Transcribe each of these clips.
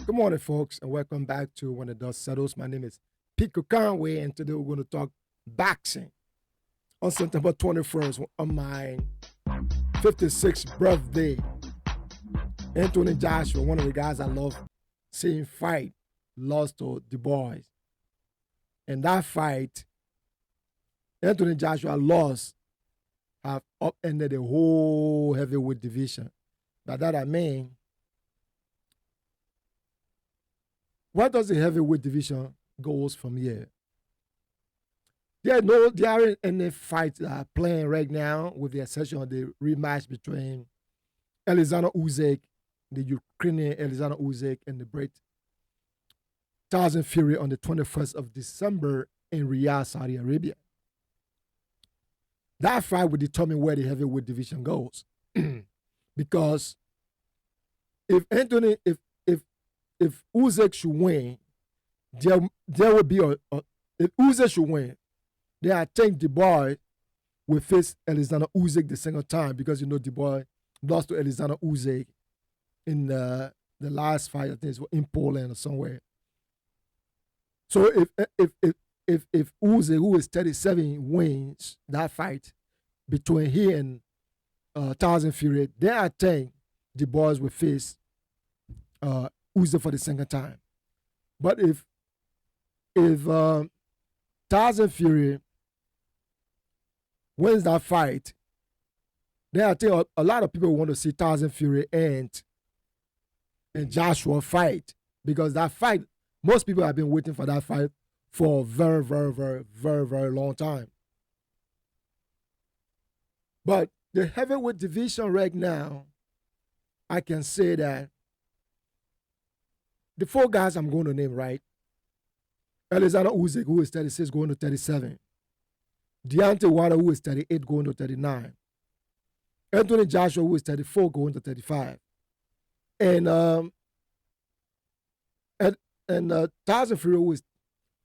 Good morning, folks, and welcome back to When the Dust Settles. My name is Pico Conway, and today we're going to talk boxing. On September 21st, on my 56th birthday, Anthony Joshua, one of the guys I love seeing fight, lost to Du Bois. And that fight, Anthony Joshua lost, have upended the whole heavyweight division. By that I mean, what does the heavyweight division goes from here? There aren't any fights that are playing right now, with the exception of the rematch between Alexander Usyk, the Ukrainian Alexander Usyk, and the Brit Tyson Fury on the 21st of December in Riyadh, Saudi Arabia. That fight will determine where the heavyweight division goes, because if Usyk should win, there will be if Usyk should win, then I think Du Bois will face Alexander Usyk the second time, because Du Bois lost to Alexander Usyk in the last fight. I think it was in Poland or somewhere. So if Usyk, who is 37, wins that fight between he and Tyson Fury, then I think Du Bois will face Usyk for the second time. But if Tyson Fury wins that fight, then I think a lot of people want to see Tyson Fury and Joshua fight, because that fight, most people have been waiting for that fight for a very, very, very, very, very long time. But the heavyweight division right now, I can say that the four guys I'm going to name, right? Alexander Usyk, who is 36, going to 37. Deontay Wilder, who is 38, going to 39. Anthony Joshua, who is 34, going to 35. And Tyson Fury, who is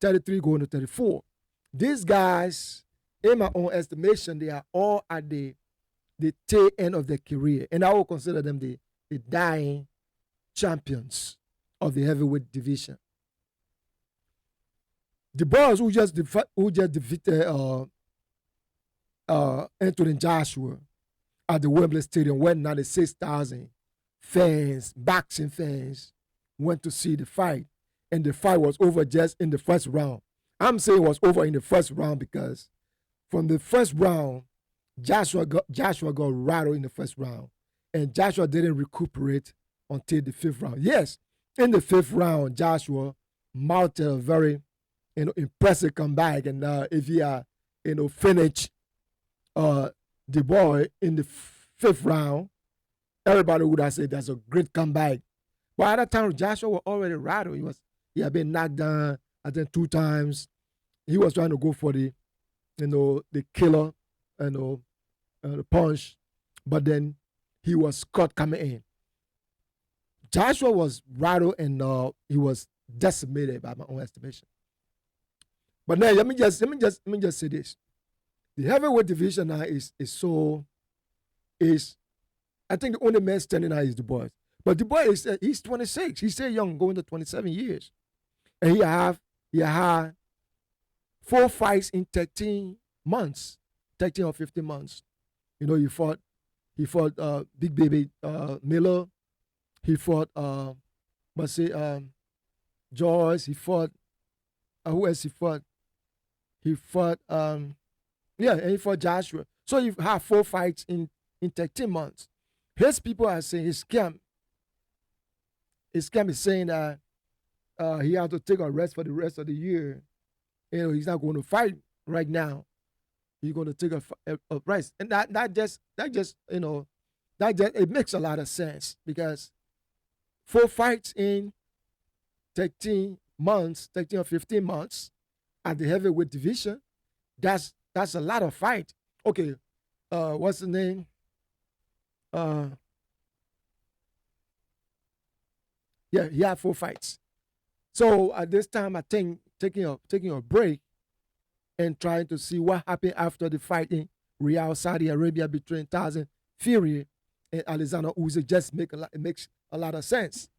33, going to 34. These guys, in my own estimation, they are all at the tail end of their career. And I will consider them the dying champions of the heavyweight division. The boys who just defeated Anthony Joshua at the Wembley Stadium, where 96,000 fans, boxing fans, went to see the fight. And the fight was over just in the first round. I'm saying it was over in the first round because from the first round, Joshua got rattled in the first round. And Joshua didn't recuperate until the fifth round. Yes, in the fifth round, Joshua mounted a very impressive comeback. And if he finished Du Bois in the fifth round, everybody would have said that's a great comeback. But at that time, Joshua was already rattled. He had been knocked down, I think, 2 times. He was trying to go for the killer, the punch, but then he was caught coming in. Joshua was rattled and he was decimated by my own estimation. But now let me just say this: the heavyweight division now is I think the only man standing now is Du Bois. But Du Bois he's 26. He's still young, going to 27 years, and he had 4 fights in 13 months, 13 or 15 months. He fought Big Baby Miller. He fought Joyce. He fought who else he fought? He fought and he fought Joshua. So he had 4 fights in 13 months. His people are saying his camp is saying that he has to take a rest for the rest of the year. He's not going to fight right now. He's going to take a rest, and that just it makes a lot of sense, because 4 fights in 13 or 15 months at the heavyweight division, that's a lot of fight. Okay, what's the name? He had 4 fights. So at this time, I think taking a break and trying to see what happened after the fight in Riyadh, Saudi Arabia, between Tyson Fury and Alexander Usyk just makes a lot of sense.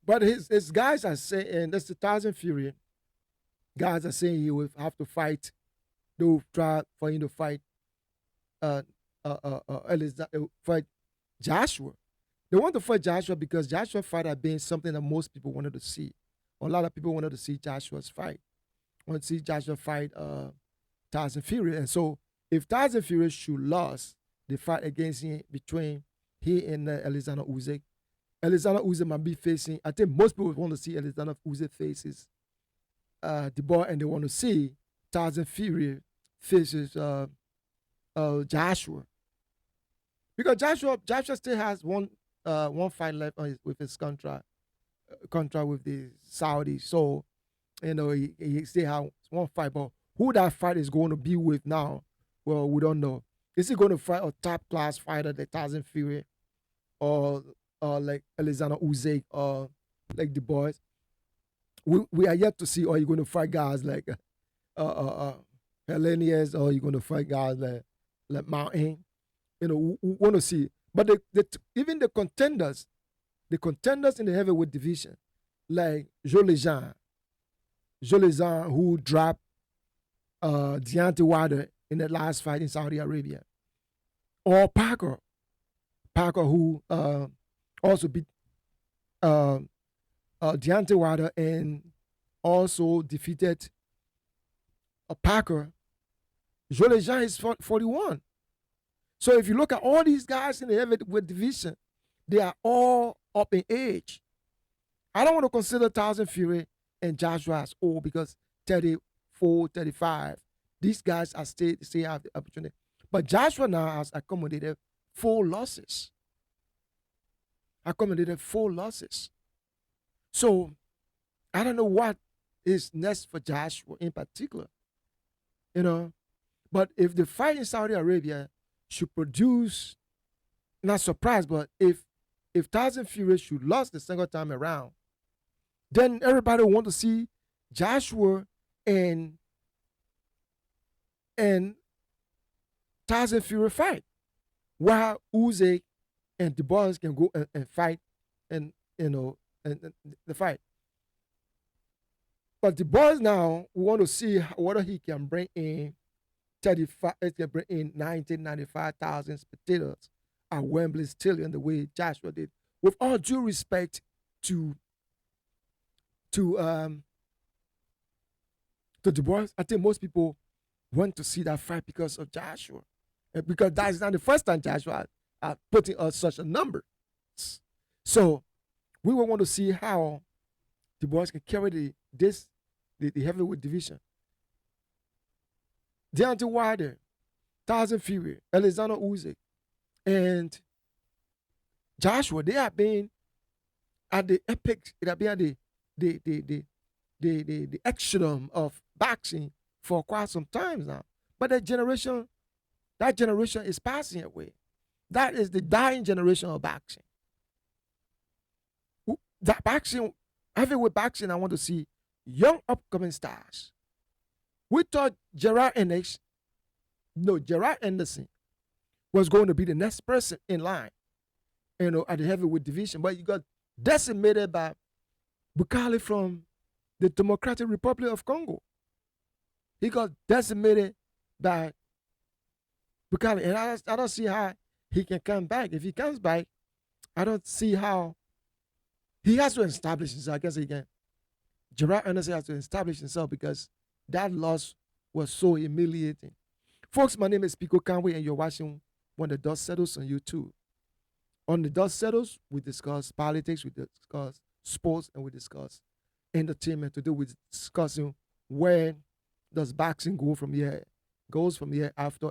But his guys are saying, and that's the Tyson Fury guys are saying he will have to fight. They will try for him to fight fight Joshua. They want to fight Joshua because Joshua fight had been something that most people wanted to see. A lot of people wanted to see Joshua's fight. Want to see Joshua fight Tyson Fury. And so if Tyson Fury should lose the fight against him between he and Alexander Usyk, Alexander Usyk might be facing. I think most people want to see Alexander Usyk faces the boy, and they want to see Tyson Fury faces Joshua, because Joshua still has one fight left on with his contract with the Saudis. So he still has one fight, but who that fight is going to be with now, well, we don't know. Is he going to fight a top class fighter like Tyson Fury, or like Alexander Usyk, or like the boys? We are yet to see. Or you going to fight guys like Hellenius, or you going to fight guys like Mountain? We want to see. But even the contenders in the heavyweight division, like Joe Lejean, who dropped Deontay Wilder in the last fight in Saudi Arabia, or Parker, who also beat Deontay Wilder and also defeated Parker. Joe Lejean is 41. So if you look at all these guys in the heavyweight division, they are all up in age. I don't want to consider Tyson Fury and Joshua as old, because 34, 35, these guys are still have the opportunity. But Joshua now has accommodated 4 losses. So I don't know what is next for Joshua in particular. But if the fight in Saudi Arabia should produce, not surprised, but if Tyson Fury should lose the second time around, then everybody will want to see Joshua and Tyson Fury fight, while Usyk and the boys can go and fight, and the fight. But the boys now, we want to see whether he can bring in 1995,000 spectators at Wembley Stadium the way Joshua did. With all due respect to the boys, I think most people want to see that fight because of Joshua, because that is not the first time Joshua putting us such a number. So we will want to see how the boys can carry the heavyweight division. Deontay Wilder, Tyson Fury, Alexander Usyk, and Joshua, they have been at the epic, they have been at the echelon of boxing for quite some time now. But that generation is passing away. That is the dying generation of boxing. Heavyweight boxing, I want to see young upcoming stars. We thought Gerard Anderson was going to be the next person in line, at the heavyweight division, but you got decimated by Bukali from the Democratic Republic of Congo. He got decimated by Bukali, and I don't see how he can come back. If he comes back, I don't see how he has to establish himself. I guess he can. Gerard Anderson has to establish himself, because that loss was so humiliating. Folks, my name is Pico Conway, and you're watching When the Dust Settles on YouTube. On The Dust Settles, we discuss politics, we discuss sports, and we discuss entertainment. Today we're discussing where does boxing go from here. Goes from here after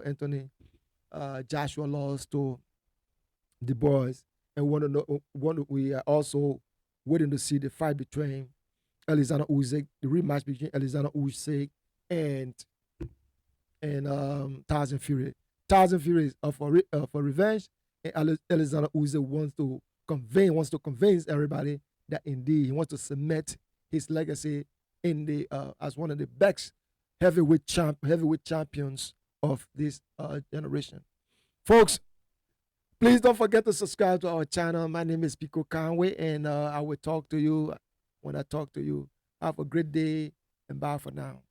Joshua lost to the boys. And we are also waiting to see the fight between Alexander Usyk, the rematch between Alexander Usyk and Tyson Fury. Tyson Fury is for revenge, and Alexander Usyk wants to convince everybody that indeed he wants to cement his legacy in the as one of the best heavyweight champions of this generation. Folks, Please don't forget to subscribe to our channel. My name is Pico Conway, and I will talk to you when I talk to you. Have a great day, and bye for now.